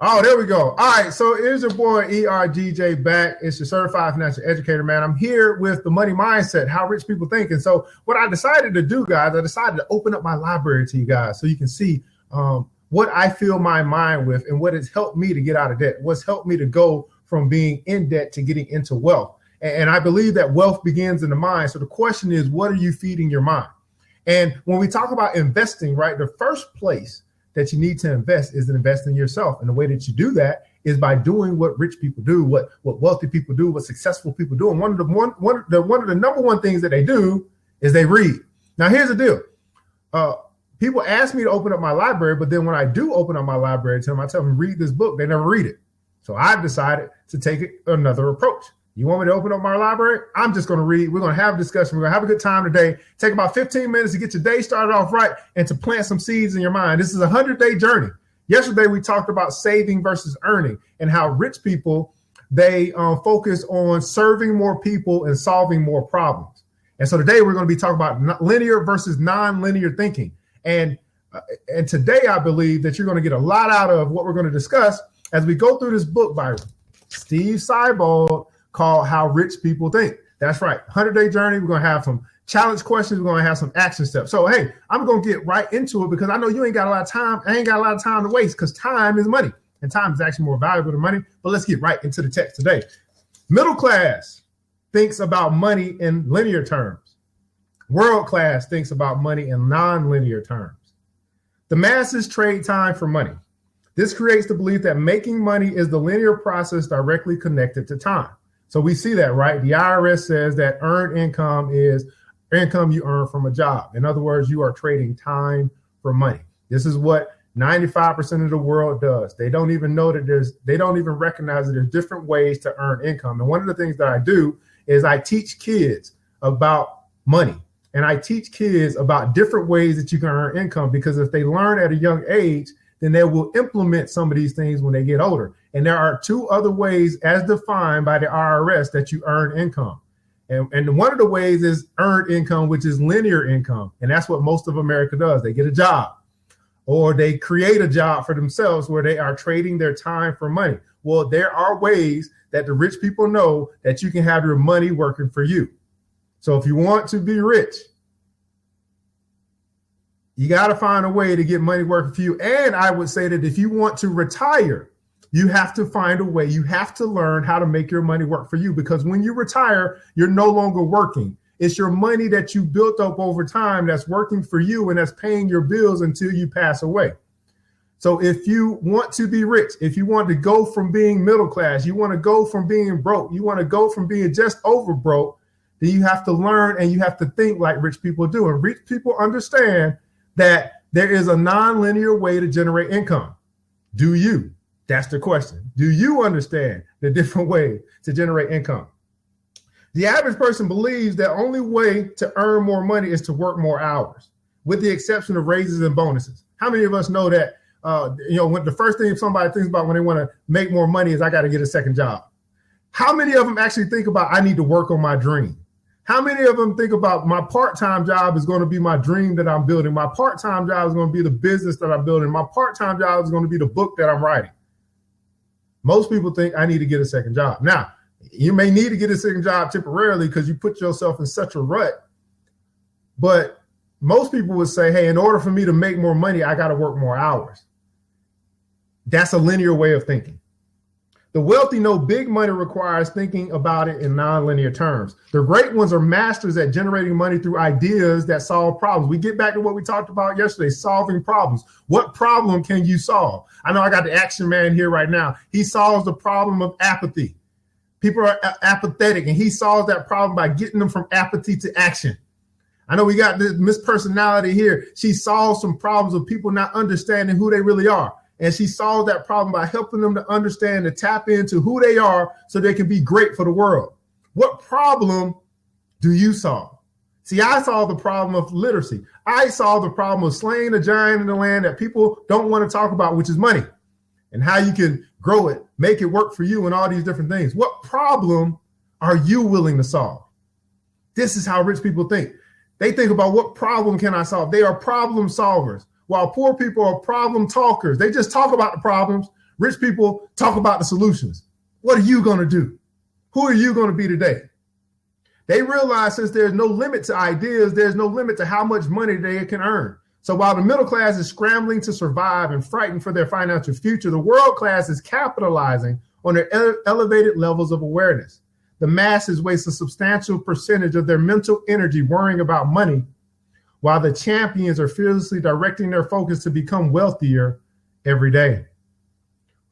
Oh, there we go. All right, so here's your boy ERGJ back. It's your certified financial educator, man. I'm here with the money mindset, how rich people think. And so what I decided to do, guys, I decided to open up my library to you guys so you can see what I fill my mind with and what has helped me to get out of debt, what's helped me to go from being in debt to getting into wealth. And I believe that wealth begins in the mind. So the question is, what are you feeding your mind? And when we talk about investing, right, the first place that you need to invest is to invest in yourself. And the way that you do that is by doing what rich people do, what wealthy people do, what successful people do. And one of the number one things that they do is they read. Now, here's the deal. People ask me to open up my library, but then when I do open up my library to them, I tell them, read this book. They never read it. So I've decided to take another approach. You want me to open up my library? I'm just going to read. We're going to have a discussion. We're going to have a good time today. Take about 15 minutes to get your day started off right and to plant some seeds in your mind. This is a 100-day journey. Yesterday, we talked about saving versus earning and how rich people, they focus on serving more people and solving more problems. And so today, we're going to be talking about linear versus non-linear thinking. And today, I believe that you're going to get a lot out of what we're going to discuss as we go through this book by Steve Siebold, called How Rich People Think. That's right. 100-day journey. We're going to have some challenge questions. We're going to have some action steps. So, hey, I'm going to get right into it because I know you ain't got a lot of time. I ain't got a lot of time to waste because time is money and time is actually more valuable than money. But let's get right into the text today. Middle class thinks about money in linear terms. World class thinks about money in non-linear terms. The masses trade time for money. This creates the belief that making money is the linear process directly connected to time. So we see that, right? The IRS says that earned income is income you earn from a job. In other words, you are trading time for money. This is what 95% of the world does. They don't even know that they don't even recognize that there's different ways to earn income. And one of the things that I do is I teach kids about money. And I teach kids about different ways that you can earn income, because if they learn at a young age, then they will implement some of these things when they get older. And there are two other ways as defined by the IRS that you earn income. And one of the ways is earned income, which is linear income. And that's what most of America does. They get a job or they create a job for themselves where they are trading their time for money. Well, there are ways that the rich people know that you can have your money working for you. So if you want to be rich, you got to find a way to get money working for you. And I would say that if you want to retire, you have to find a way. You have to learn how to make your money work for you, because when you retire, you're no longer working. It's your money that you built up over time that's working for you and that's paying your bills until you pass away. So if you want to be rich, if you want to go from being middle class, you want to go from being broke, you want to go from being just over broke, then you have to learn and you have to think like rich people do. And rich people understand that there is a non-linear way to generate income. Do you? That's the question. Do you understand the different way to generate income? The average person believes the only way to earn more money is to work more hours, with the exception of raises and bonuses. How many of us know that, when the first thing somebody thinks about when they want to make more money is I got to get a second job? How many of them actually think about I need to work on my dream? How many of them think about my part-time job is going to be my dream that I'm building? My part-time job is going to be the business that I'm building. My part-time job is going to be the book that I'm writing. Most people think I need to get a second job. Now, you may need to get a second job temporarily because you put yourself in such a rut. But most people would say, hey, in order for me to make more money, I got to work more hours. That's a linear way of thinking. The wealthy know big money requires thinking about it in nonlinear terms. The great ones are masters at generating money through ideas that solve problems. We get back to what we talked about yesterday, solving problems. What problem can you solve? I know I got the action man here right now. He solves the problem of apathy. People are apathetic, and he solves that problem by getting them from apathy to action. I know we got this Miss Personality here. She solves some problems of people not understanding who they really are. And she solved that problem by helping them to understand, to tap into who they are so they can be great for the world. What problem do you solve? See, I solve the problem of literacy. I solve the problem of slaying a giant in the land that people don't want to talk about, which is money, and how you can grow it, make it work for you, and all these different things. What problem are you willing to solve? This is how rich people think. They think about what problem can I solve? They are problem solvers. While poor people are problem talkers. They just talk about the problems. Rich people talk about the solutions. What are you going to do? Who are you going to be today? They realize since there's no limit to ideas, there's no limit to how much money they can earn. So while the middle class is scrambling to survive and frightened for their financial future, the world class is capitalizing on their elevated levels of awareness. The masses waste a substantial percentage of their mental energy worrying about money, while the champions are fearlessly directing their focus to become wealthier every day.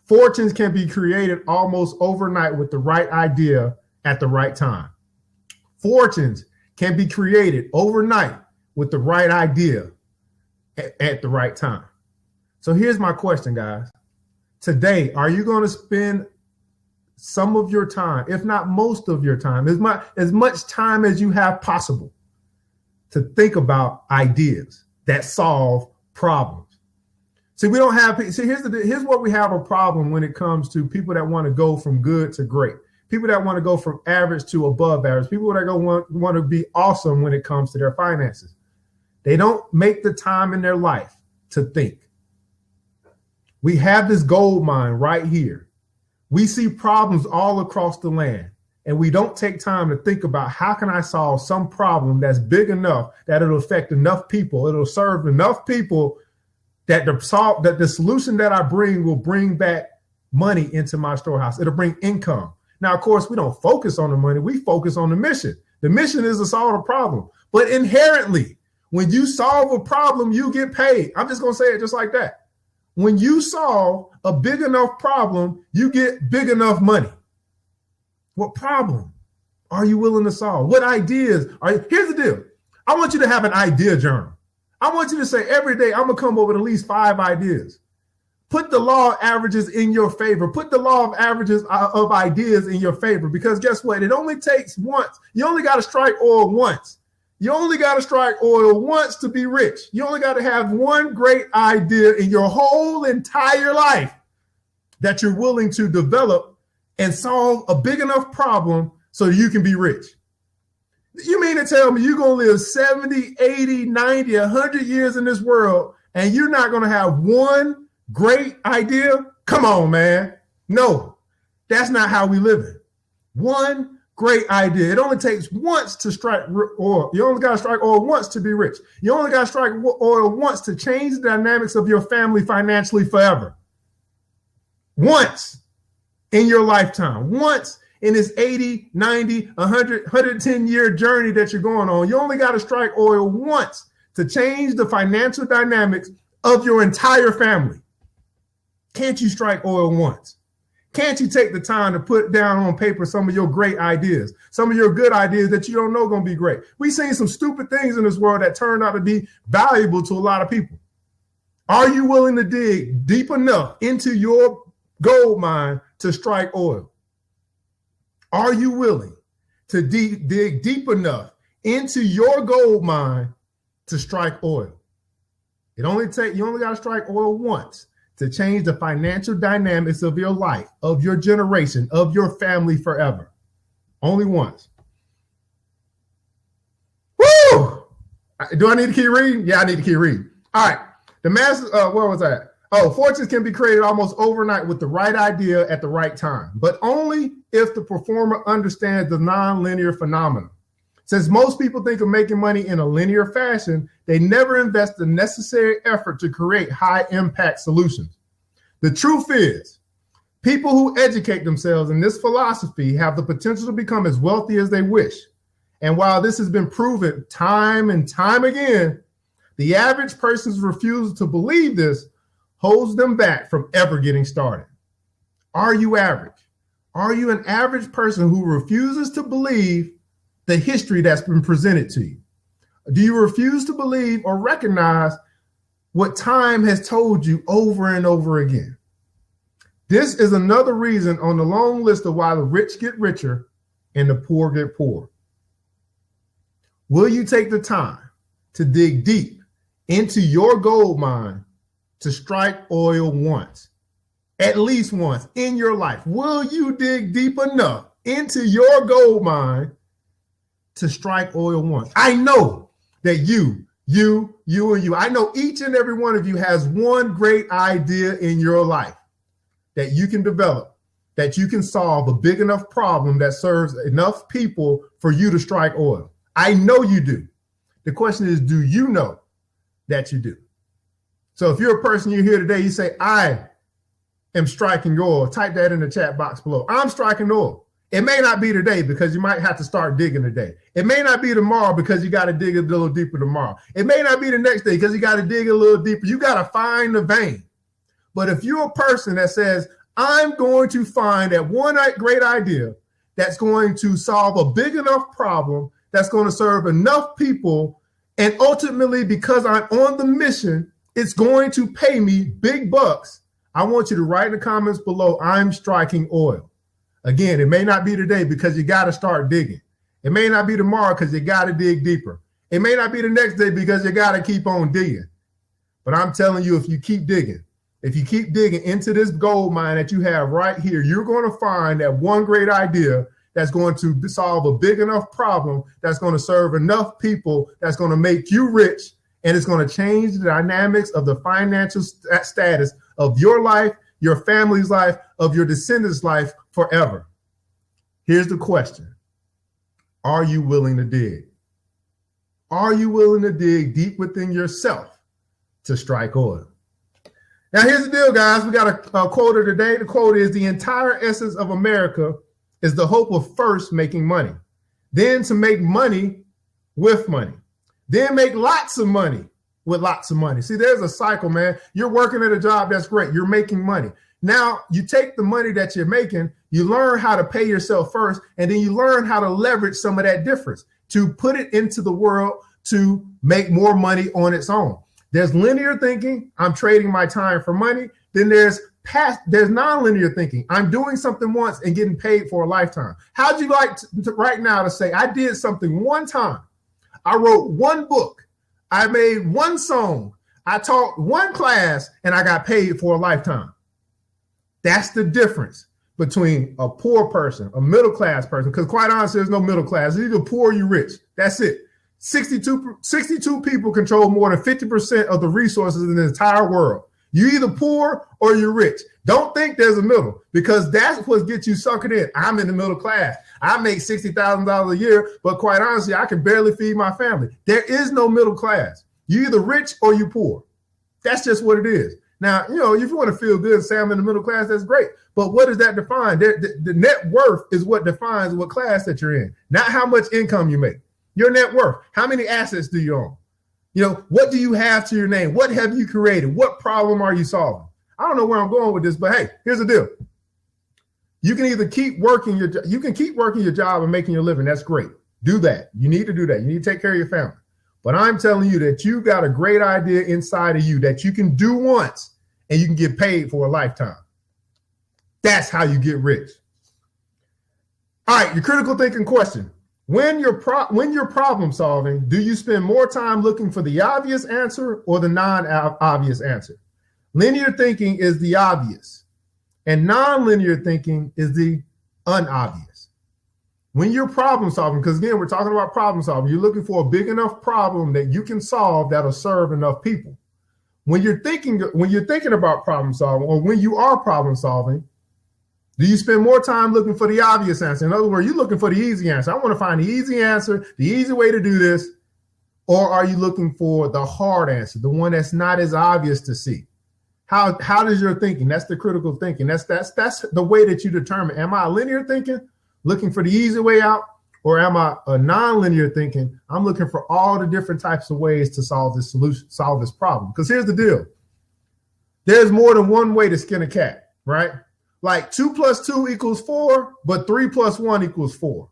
Fortunes can be created almost overnight with the right idea at the right time. Fortunes can be created overnight with the right idea at the right time. So here's my question, guys. Today, are you going to spend some of your time, if not most of your time, as much time as you have possible to think about ideas that solve problems? See, here's what we have a problem when it comes to people that want to go from good to great, people that want to go from average to above average, people that want to be awesome when it comes to their finances. They don't make the time in their life to think. We have this gold mine right here. We see problems all across the land, and we don't take time to think about how can I solve some problem that's big enough that it'll affect enough people, it'll serve enough people that the solution that I bring will bring back money into my storehouse. It'll bring income. Now, of course, we don't focus on the money. We focus on the mission. The mission is to solve a problem. But inherently, when you solve a problem, you get paid. I'm just going to say it just like that. When you solve a big enough problem, you get big enough money. What problem are you willing to solve? What ideas are you? Here's the deal. I want you to have an idea journal. I want you to say every day, I'm going to come up with at least 5 ideas. Put the law of averages in your favor. Put the law of averages of ideas in your favor, because guess what? It only takes once. You only got to strike oil once. You only got to strike oil once to be rich. You only got to have one great idea in your whole entire life that you're willing to develop and solve a big enough problem so you can be rich. You mean to tell me you're going to live 70, 80, 90, 100 years in this world and you're not going to have one great idea? Come on, man. No, that's not how we live it. One great idea. It only takes once to strike oil. You only got to strike oil once to be rich. You only got to strike oil once to change the dynamics of your family financially forever. Once in your lifetime. Once in this 80, 90, 100, 110-year journey that you're going on. You only got to strike oil once to change the financial dynamics of your entire family. Can't you strike oil once? Can't you take the time to put down on paper some of your great ideas, some of your good ideas that you don't know going to be great? We've seen some stupid things in this world that turned out to be valuable to a lot of people. Are you willing to dig deep enough into your gold mine to strike oil? Are you willing to dig deep enough into your gold mine to strike oil? You only got to strike oil once to change the financial dynamics of your life, of your generation, of your family forever. Only once. Woo! Do I need to keep reading? Yeah, I need to keep reading. All right. The masses, where was I at? Oh, fortunes can be created almost overnight with the right idea at the right time, but only if the performer understands the nonlinear phenomenon. Since most people think of making money in a linear fashion, they never invest the necessary effort to create high-impact solutions. The truth is, people who educate themselves in this philosophy have the potential to become as wealthy as they wish. And while this has been proven time and time again, the average person's refusal to believe this holds them back from ever getting started. Are you average? Are you an average person who refuses to believe the history that's been presented to you? Do you refuse to believe or recognize what time has told you over and over again? This is another reason on the long list of why the rich get richer and the poor get poor. Will you take the time to dig deep into your gold mine to strike oil once, at least once in your life? Will you dig deep enough into your gold mine to strike oil once? I know that you, and you, I know each and every one of you has one great idea in your life. that you can develop, that you can solve a big enough problem that serves enough people for you to strike oil? I know you do. The question is, do you know that you do? So if you're a person, you're here today, you say, I am striking oil, type that in the chat box below. I'm striking oil. It may not be today because you might have to start digging today. It may not be tomorrow because you got to dig a little deeper tomorrow. It may not be the next day because you got to dig a little deeper. You got to find the vein. But if you're a person that says, I'm going to find that one great idea that's going to solve a big enough problem, that's going to serve enough people, and ultimately, because I'm on the mission, it's going to pay me big bucks, I want you to write in the comments below, I'm striking oil. Again, it may not be today because you got to start digging. It may not be tomorrow because you got to dig deeper. It may not be the next day because you got to keep on digging. But I'm telling you, if you keep digging into this gold mine that you have right here, you're going to find that one great idea that's going to solve a big enough problem, that's going to serve enough people, that's going to make you rich, and it's going to change the dynamics of the financial status of your life, your family's life, of your descendants' life forever. Here's the question. Are you willing to dig? Are you willing to dig deep within yourself to strike oil? Now, here's the deal, guys. We got a quote of the day. The quote is, the entire essence of America is the hope of first making money, then to make money with money, then make lots of money with lots of money. See, there's a cycle, man. You're working at a job. That's great. You're making money. Now you take the money that you're making, you learn how to pay yourself first, and then you learn how to leverage some of that difference to put it into the world to make more money on its own. There's linear thinking. I'm trading my time for money. Then there's nonlinear thinking. I'm doing something once and getting paid for a lifetime. How'd you like to right now to say, I did something one time. I wrote one book. I made one song. I taught one class and I got paid for a lifetime. That's the difference between a poor person, a middle class person, because quite honestly, there's no middle class. It's either poor or you're rich. That's it. 62 people control more than 50% of the resources in the entire world. You either poor or you're rich. Don't think there's a middle, because that's what gets you suckered in. I'm in the middle class. I make $60,000 a year, but quite honestly, I can barely feed my family. There is no middle class. You either rich or you poor. That's just what it is. Now, you know, if you want to feel good, say I'm in the middle class, that's great. But what does that define? The net worth is what defines what class that you're in, not how much income you make. Your net worth. How many assets do you own? You know, what do you have to your name? What have you created? What problem are you solving? I don't know where I'm going with this, but hey, here's the deal. You can either keep working your job and making your living. That's great. Do that. You need to do that. You need to take care of your family. But I'm telling you that you got a great idea inside of you that you can do once and you can get paid for a lifetime. That's how you get rich. All right, your critical thinking question. When you're problem solving, do you spend more time looking for the obvious answer or the non-obvious answer? Linear thinking is the obvious, and non-linear thinking is the unobvious. When you're problem solving, because again, we're talking about problem solving, you're looking for a big enough problem that you can solve that'll serve enough people. When you're thinking about problem solving, or when you are problem solving, do you spend more time looking for the obvious answer? In other words, you're looking for the easy answer. I want to find the easy answer, the easy way to do this. Or are you looking for the hard answer, the one that's not as obvious to see? How does your thinking? That's the critical thinking. That's the way that you determine. Am I linear thinking, looking for the easy way out? Or am I a non-linear thinking? I'm looking for all the different types of ways to solve this problem. Because here's the deal. There's more than one way to skin a cat, right? Like 2 + 2 = 4, but 3 + 1 = 4.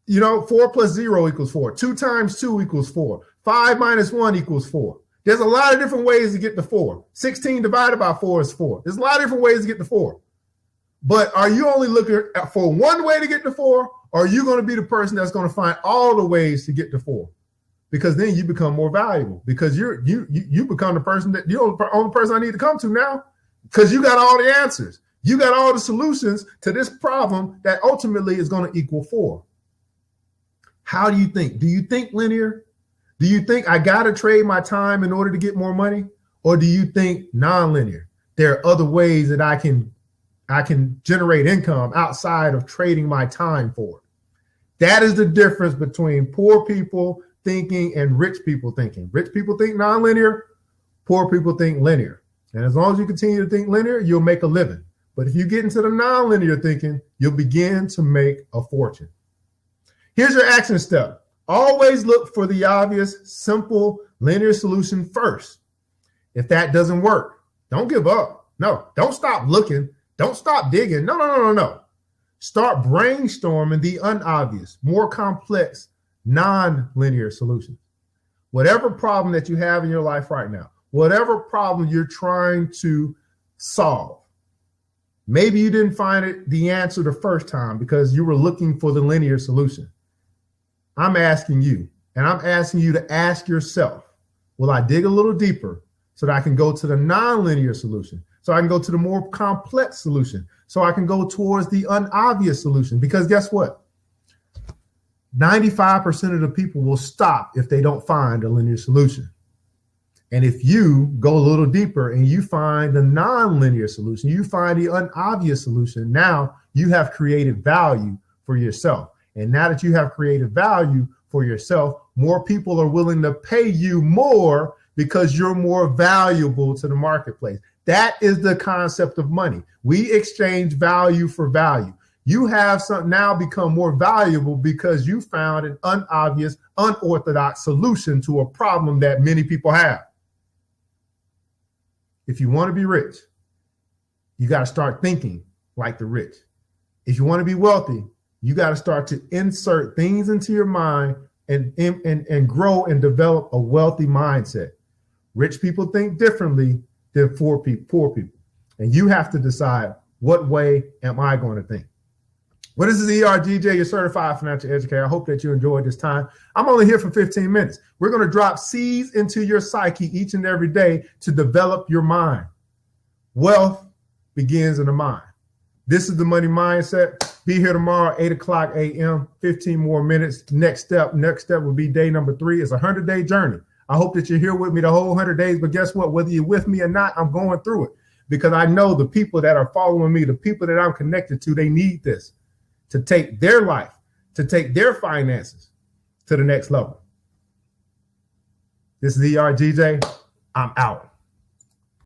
You know, 4 + 0 = 4. 2 × 2 = 4. 5 - 1 = 4. There's a lot of different ways to get to 4. 16 divided by 4 is 4. There's a lot of different ways to get to 4. But are you only looking for one way to get to 4? Or are you going to be the person that's going to find all the ways to get to 4? Because then you become more valuable. Because you become the person that you're the only person I need to come to now. Because you got all the answers. You got all the solutions to this problem that ultimately is going to equal 4. How do you think? Do you think linear? Do you think I got to trade my time in order to get more money? Or do you think non-linear? there are other ways that I can generate income outside of trading my time for it. That is the difference between poor people thinking and rich people thinking. Rich people think nonlinear, poor people think linear. And as long as you continue to think linear, you'll make a living. But if you get into the nonlinear thinking, you'll begin to make a fortune. Here's your action step. Always look for the obvious, simple, linear solution first. If that doesn't work, don't give up. No, don't stop looking. Don't stop digging. No. Start brainstorming the unobvious, more complex, non-linear solutions. Whatever problem that you have in your life right now, whatever problem you're trying to solve, maybe you didn't find the answer the first time because you were looking for the linear solution. I'm asking you, and I'm asking you to ask yourself, will I dig a little deeper so that I can go to the non-linear solution? So I can go to the more complex solution. So I can go towards the unobvious solution. Because guess what? 95% of the people will stop if they don't find a linear solution. And if you go a little deeper and you find the non-linear solution, you find the unobvious solution, now you have created value for yourself. And now that you have created value for yourself, more people are willing to pay you more because you're more valuable to the marketplace. That is the concept of money. We exchange value for value. You have now become more valuable because you found an unobvious, unorthodox solution to a problem that many people have. If you want to be rich, you got to start thinking like the rich. If you want to be wealthy, you got to start to insert things into your mind and grow and develop a wealthy mindset. Rich people think differently than poor people. And you have to decide, what way am I going to think? Well, this is ERGJ, your certified financial educator. I hope that you enjoyed this time. I'm only here for 15 minutes. We're going to drop seeds into your psyche each and every day to develop your mind. Wealth begins in the mind. This is the Money Mindset. Be here tomorrow, 8 o'clock a.m., 15 more minutes. Next step will be day number 3. It's a 100-day journey. I hope that you're here with me the whole 100 days, but guess what? Whether you're with me or not, I'm going through it because I know the people that are following me, the people that I'm connected to, they need this to take their life, to take their finances to the next level. This is ERGJ. I'm out.